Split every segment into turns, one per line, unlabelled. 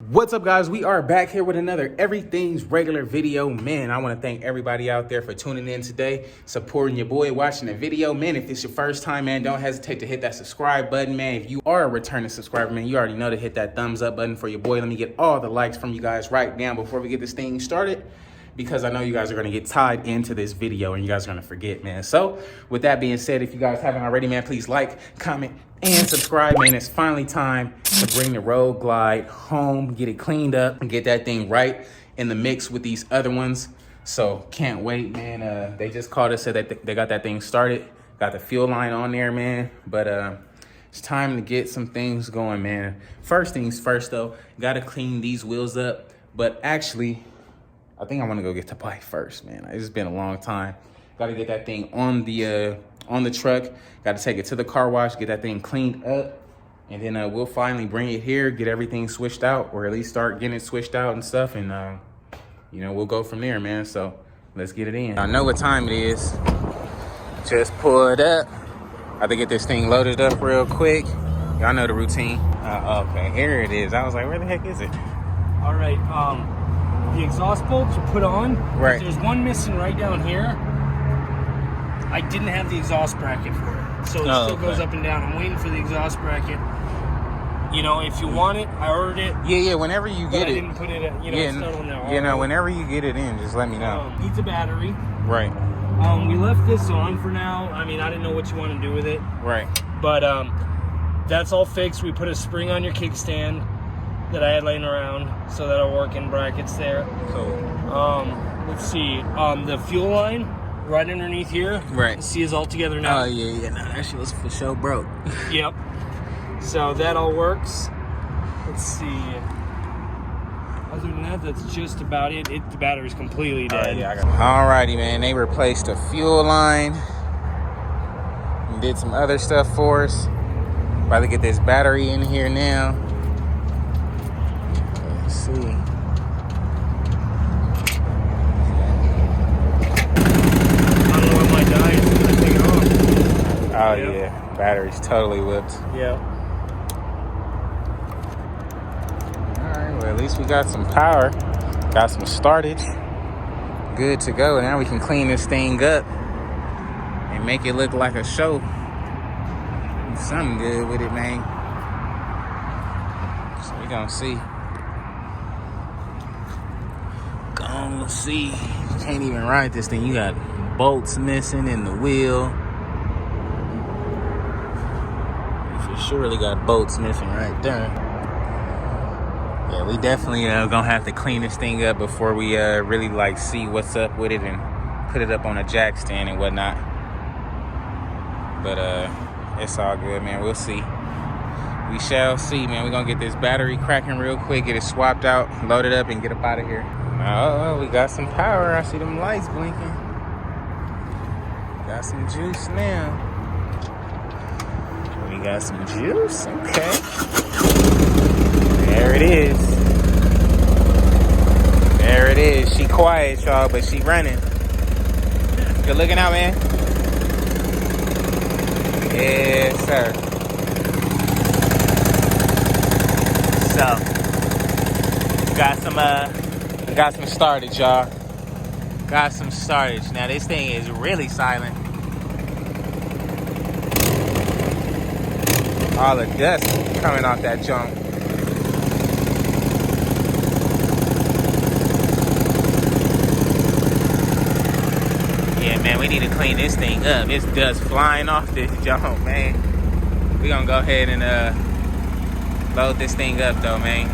What's up, guys? We are back here with another Everything's Regular video. Man, I want to thank everybody out there for tuning in today, supporting your boy, watching the video. Man, if it's your first time, man, don't hesitate to hit that subscribe button, man. If you are a returning subscriber, man, you already know to hit that thumbs up button for your boy. Let me get all the likes from you guys right now before we get this thing started, because I know you guys are going to get tied into this video and you guys are going to forget, man. So with that being said, if you guys haven't already, man, please like, comment, and subscribe, man. It's finally time to bring the Road Glide home, get it cleaned up, and get that thing right in the mix with these other ones. So can't wait, man. They just called us, said that they got that thing started, got the fuel line on there, man. But it's time to get some things going, man. First things first, though, got to clean these wheels up. But actually, I think I want to go get the bike first, man. It's been a long time. Got to get that thing on the truck. Got to take it to the car wash, get that thing cleaned up, and then we'll finally bring it here, get everything switched out, or at least start getting it switched out and stuff, and you know, we'll go from there, man. So let's get it in. I know what time it is. Just pulled up. I have to get this thing loaded up real quick. Y'all know the routine. Okay, here it is. I was like, where the heck is it?
All right. The exhaust bolts are put on.
Right.
There's one missing right down here. I didn't have the exhaust bracket for it, so it still goes up and down. I'm waiting for the exhaust bracket. You know, if you want it, I ordered it.
Yeah. Whenever you get
I
it,
didn't put it. It's not on there.
You know, whenever you get it in, just let me know.
Needs a battery.
Right.
We left this on for now. I mean, I didn't know what you want to do with it.
Right.
But that's all fixed. We put a spring on your kickstand that I had laying around, so that'll work in brackets there.
Cool.
Let's see. The fuel line right underneath here.
Right.
See, is all together now.
Oh yeah. No, that shit was for sure broke.
Yep. So that all works. Let's see. Other than that, that's just about it. The battery's completely dead.
Yeah, alrighty, man. They replaced the fuel line and did some other stuff for us. About to get this battery in here now. Let's see.
I don't know what my die is going to take it off.
Oh yeah, battery's totally whipped.
Yeah.
Alright, well at least we got some power. Got some startage. Good to go. Now we can clean this thing up and make it look like a show. Do something good with it, man. So we gonna see. Gonna see. You can't even ride this thing. You got bolts missing in the wheel. You surely got bolts missing right there. Yeah, we definitely gonna have to clean this thing up before we really like see what's up with it and put it up on a jack stand and whatnot. But it's all good, man. We'll see. We shall see, man. We're gonna get this battery cracking real quick, get it swapped out, load it up, and get up out of here. Oh, we got some power. I see them lights blinking. Got some juice now. We got some juice. Okay. There it is. There it is. She quiet, y'all, but she running. Good looking out, man. Yes, sir. So, got some startage, y'all. Got some startage. Now this thing is really silent. All the dust coming off that junk. Yeah, man, we need to clean this thing up. It's dust flying off this junk, man. We gonna go ahead and load this thing up, though, man.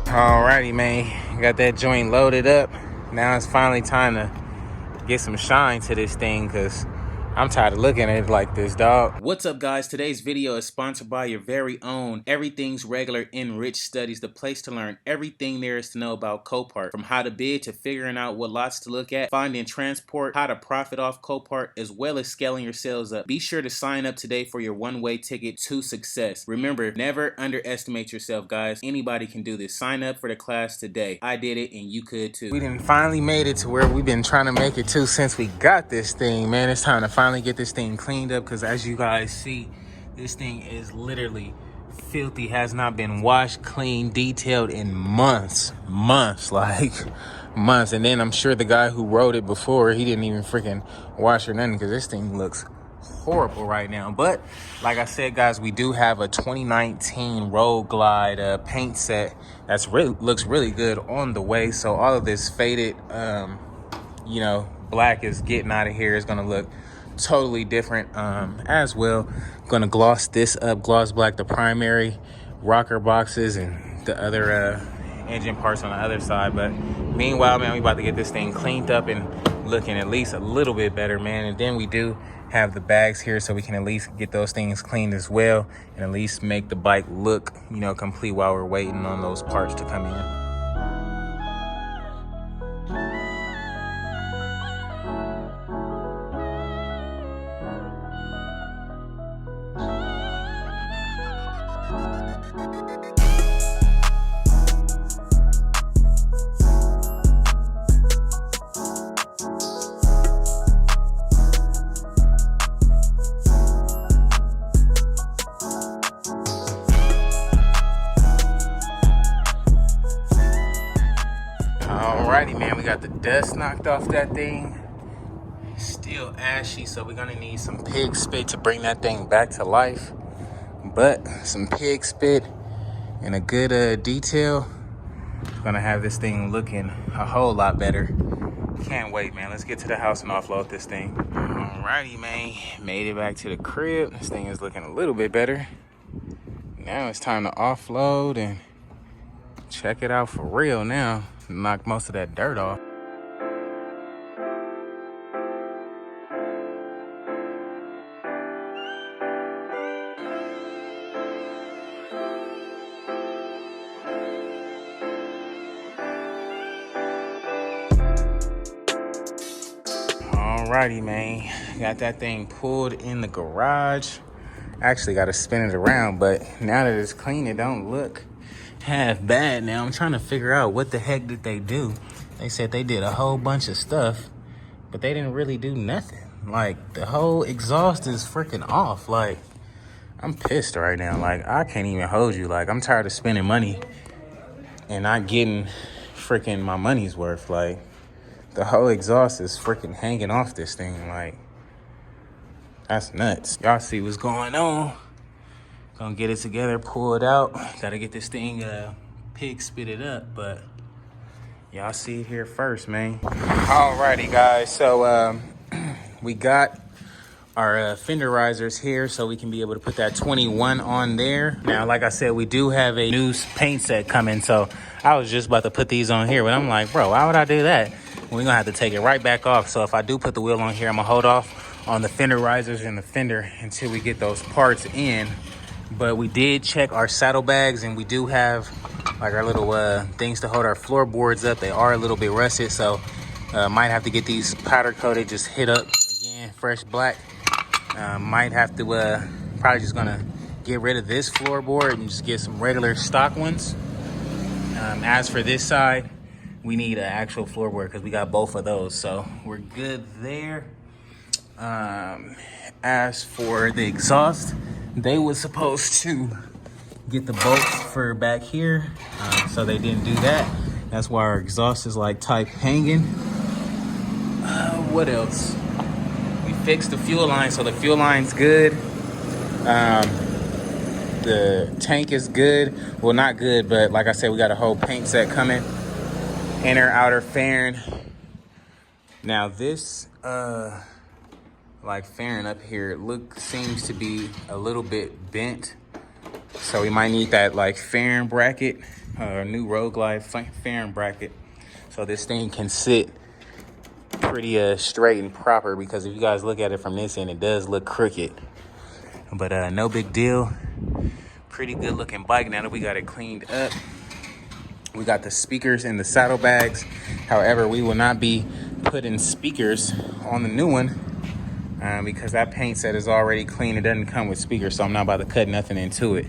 Alrighty, man, got that joint loaded up. Now it's finally time to get some shine to this thing, because I'm tired of looking at it like this, dog. What's up, guys? Today's video is sponsored by your very own Everything's Regular Enriched Studies, the place to learn everything there is to know about Copart. From how to bid to figuring out what lots to look at, finding transport, how to profit off Copart, as well as scaling your sales up. Be sure to sign up today for your one-way ticket to success. Remember, never underestimate yourself, guys. Anybody can do this. Sign up for the class today. I did it, and you could too. We done finally made it to where we've been trying to make it to since we got this thing, man. It's time to finally get this thing cleaned up, because as you guys see, this thing is literally filthy, has not been washed, cleaned, detailed in months, like months. And then I'm sure the guy who wrote it before, he didn't even freaking wash or nothing, because this thing looks horrible right now. But like I said, guys, we do have a 2019 Road Glide paint set that's looks really good on the way. So all of this faded you know, black is getting out of here. It's gonna look totally different as well. Gonna gloss this up, gloss black the primary rocker boxes and the other engine parts on the other side. But meanwhile, man, we about to get this thing cleaned up and looking at least a little bit better, man. And then we do have the bags here, so we can at least get those things cleaned as well, and at least make the bike look, you know, complete while we're waiting on those parts to come in. Alrighty, man, we got the dust knocked off that thing. Still ashy, so we're gonna need some pig spit to bring that thing back to life. But some pig spit and a good detail, gonna have this thing looking a whole lot better. Can't wait, man. Let's get to the house and offload this thing. Alrighty, man, made it back to the crib. This thing is looking a little bit better. Now it's time to offload and check it out for real now. Knock most of that dirt off. Alrighty, man, got that thing pulled in the garage. Actually got to spin it around, but now that it's clean, it don't look half bad. Now I'm trying to figure out what the heck did they do. They said they did a whole bunch of stuff, but they didn't really do nothing. Like, the whole exhaust is freaking off. Like, I'm pissed right now. Like, I can't even hold you. Like, I'm tired of spending money and not getting freaking my money's worth. Like, the whole exhaust is freaking hanging off this thing. Like, that's nuts. Y'all see what's going on. Gonna get it together, pull it out. Gotta get this thing pig spitted up, but y'all see it here first, man. Alrighty, guys, so we got our fender risers here, so we can be able to put that 21 on there. Now, like I said, we do have a new paint set coming, so I was just about to put these on here, but I'm like, bro, why would I do that? We're gonna have to take it right back off. So if I do put the wheel on here, I'm gonna hold off on the fender risers and the fender until we get those parts in. But we did check our saddlebags, and we do have like our little things to hold our floorboards up. They are a little bit rusted, so might have to get these powder coated, just hit up again, fresh black. Might have to probably just gonna get rid of this floorboard and just get some regular stock ones. As for this side, we need an actual floorboard because we got both of those, so we're good there. As for the exhaust, they were supposed to get the bolts for back here, so they didn't do that. That's why our exhaust is like type hanging. What else? We fixed the fuel line, so the fuel line's good. The tank is good. Well, not good, but like I said, we got a whole paint set coming. Inner, outer fairing. Now this like fairing up here, seems to be a little bit bent, so we might need that like fairing bracket, new Road Glide fairing bracket, so this thing can sit pretty straight and proper, because if you guys look at it from this end, it does look crooked. But no big deal. Pretty good looking bike now that we got it cleaned up. We got the speakers in the saddlebags. However, we will not be putting speakers on the new one because that paint set is already clean. It doesn't come with speakers, so I'm not about to cut nothing into it.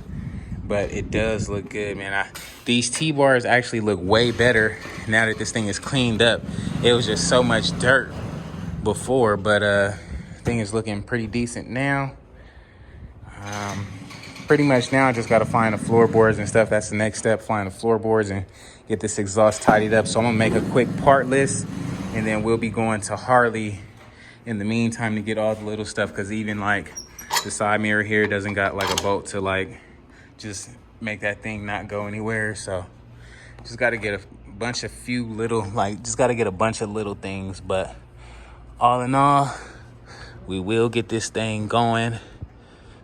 But it does look good, man. These T-bars actually look way better now that this thing is cleaned up. It was just so much dirt before, but thing is looking pretty decent now. Pretty much now I just got to find the floorboards and stuff. That's the next step, find the floorboards and get this exhaust tidied up. So I'm gonna make a quick part list, and then we'll be going to Harley in the meantime to get all the little stuff, because even like the side mirror here doesn't got like a bolt to like just make that thing not go anywhere. So just got to get a bunch of little things. But all in all, we will get this thing going.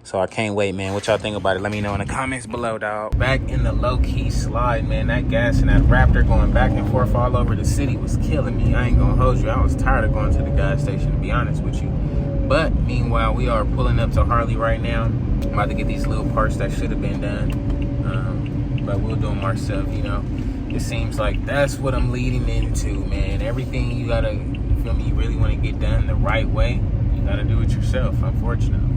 So I can't wait, man. What y'all think about it? Let me know in the comments below, dog. Back in the low-key slide, man. That gas and that Raptor going back and forth all over the city was killing me. I ain't gonna hold you. I was tired of going to the gas station, to be honest with you. But meanwhile, we are pulling up to Harley right now. I'm about to get these little parts that should have been done. But we'll do them ourselves, you know. It seems like that's what I'm leading into, man. Everything you gotta, you feel me, you really want to get done the right way, you gotta do it yourself, unfortunately.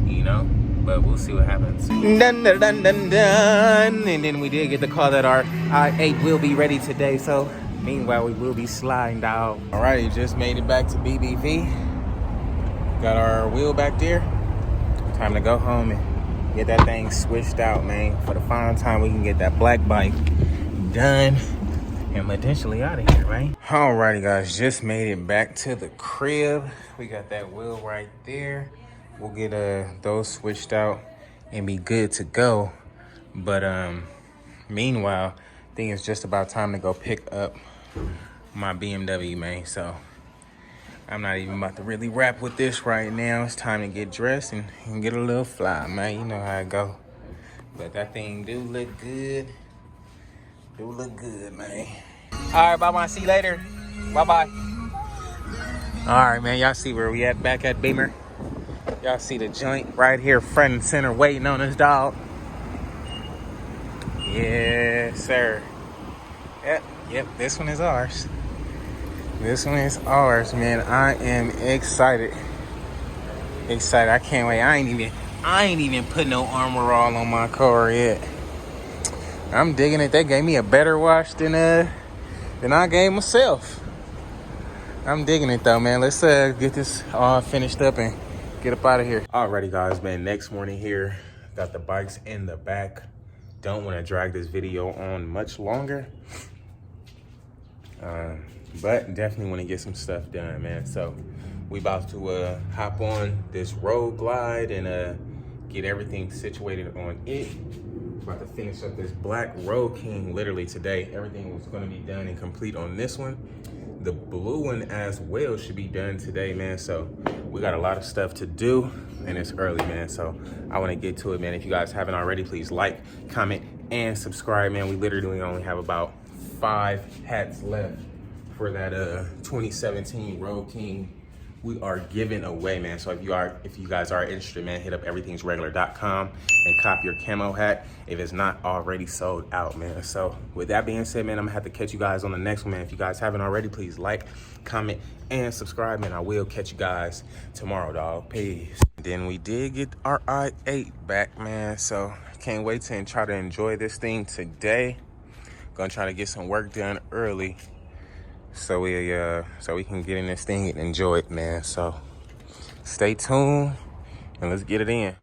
You know, but we'll see what happens. Dun, dun, dun, dun, dun. And then we did get the call that our i8 will be ready today. So meanwhile, we will be sliding down. Alrighty, just made it back to BBV. Got our wheel back there. Time to go home and get that thing switched out, man. For the final time, we can get that black bike done and potentially out of here, right? Alrighty, guys, just made it back to the crib. We got that wheel right there. We'll get those switched out and be good to go. But meanwhile, I think it's just about time to go pick up my BMW, man. So I'm not even about to really rap with this right now. It's time to get dressed and get a little fly, man. You know how it go. But that thing do look good. Do look good, man. All right, bye-bye. See you later. Bye-bye. All right, man. Y'all see where we at back at Beamer? Y'all see the joint right here, front and center, waiting on this dog. Yes, sir. Yep, this one is ours. This one is ours, man. I am excited. I can't wait. I ain't even put no armor all on my car yet. I'm digging it. They gave me a better wash than I gave myself. I'm digging it though, man. Let's get this all finished up and get up out of here. Alrighty, guys, man. Next morning here, got the bikes in the back. Don't want to drag this video on much longer, but definitely want to get some stuff done, man. So we about to hop on this road glide and get everything situated on it. About to finish up this black Road King literally today. Everything was going to be done and complete on this one. The blue one as well should be done today, man. So we got a lot of stuff to do and it's early, man. So I want to get to it, man. If you guys haven't already, please like, comment, and subscribe, man. We literally only have about 5 hats left for that 2017 Road King we are giving away, man. So if you guys are interested, man, hit up everythingsregular.com and cop your camo hat if it's not already sold out, man. So with that being said, man, I'm gonna have to catch you guys on the next one, man. If you guys haven't already, please like, comment, and subscribe, man. I will catch you guys tomorrow, dog. Peace. Then we did get our i8 back, man. So can't wait to try to enjoy this thing today. Gonna try to get some work done early, so we can get in this thing and enjoy it, man. So stay tuned and let's get it in.